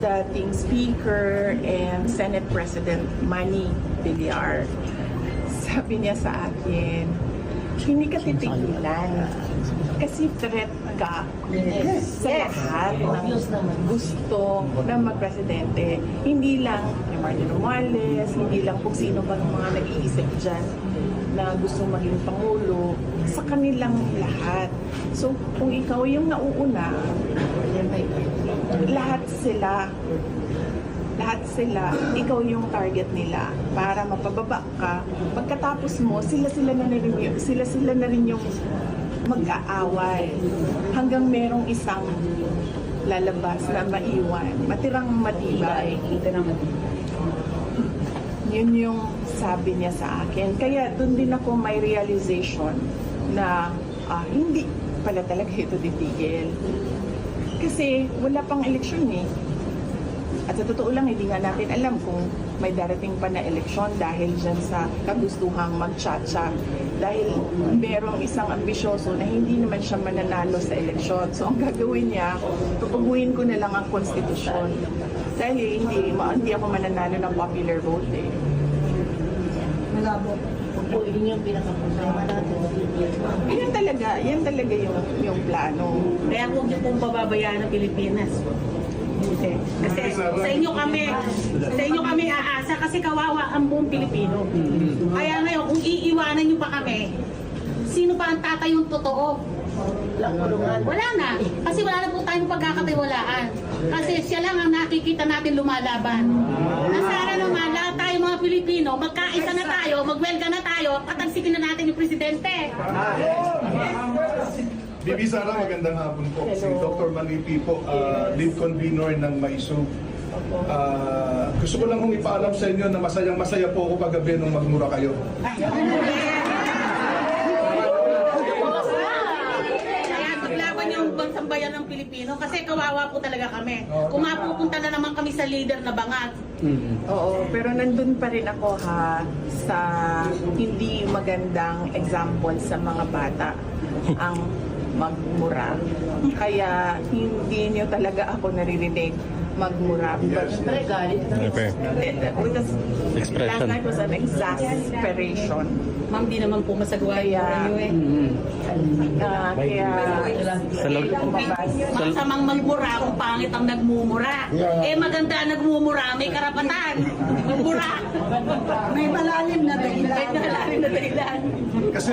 Dating Speaker and Senate President Manny Villar. Sabi niya sa akin, hindi ka titigilan kasi threat ka sa lahat ng gusto na magpresidente. Hindi lang ni Martin Romualdez, hindi lang kung sino pa ng mga nag-iisip dyan na gusto maging Pangulo, sa kanilang lahat. So, kung ikaw yung nauuna, lahat sila, ikaw yung target nila para mapababa ka. Pagkatapos mo, sila na rin yung mag-aaway hanggang merong isang lalabas na maiwan, matirang matibay. Yun yung sabi niya sa akin. Kaya doon din ako may realization na hindi pala talaga ito titigil. Kasi wala pang eleksyon eh. At sa totoo lang, hindi nga natin alam kung may darating pa na eleksyon dahil dyan sa kagustuhang mag-tsa-tsa. Dahil merong isang ambisyoso na hindi naman siya mananalo sa eleksyon. So ang gagawin niya, tutubuhin ko na lang ang konstitusyon. Dahil hindi ako mananalo ng popular vote eh. Malabo. Po, yun yung pinaka-problema natin. Yan talaga yung plano. Kaya huwag niyo pong pababayaan ang Pilipinas. Kasi sa inyo kami aasa kasi kawawa ang buong Pilipino. Kaya ngayon, kung iiwanan niyo pa kami, sino pa ang tatayong totoo? Wala na. Kasi wala na po tayong pagkakatiwalaan. Kasi siya lang ang nakikita natin lumalaban. Nasara naman, lahat tayo mga Pilipino, magkaisa na tayo, magwelga na tayo, patagsikin na natin yung presidente. Bibi Sara, magandang hapon po. Si Dr. Malipi po, lead convener ng MAISU. Gusto ko lang kong ipaalam sa inyo na masayang-masaya po ako paggabi nung magmura kayo. Maglaban yung bansang bayan ng Pilipino kasi kawawa po talaga kami. Kung mapupunta na naman kami sa leader na bangag. Oo, pero nandun pa rin ako sa hindi magandang example sa mga bata ang magmura. Kaya hindi niyo talaga ako naririnig magmura. Siyempre, galit na. Because last night was an exasperation. Ma'am, di naman po masagawa yung Kaya, eh. kaya Masamang magmura kung pangit ang nagmumura. Eh maganda ang nagmumura, may karapatan. Magmura. May malalim na dahilan. Kasi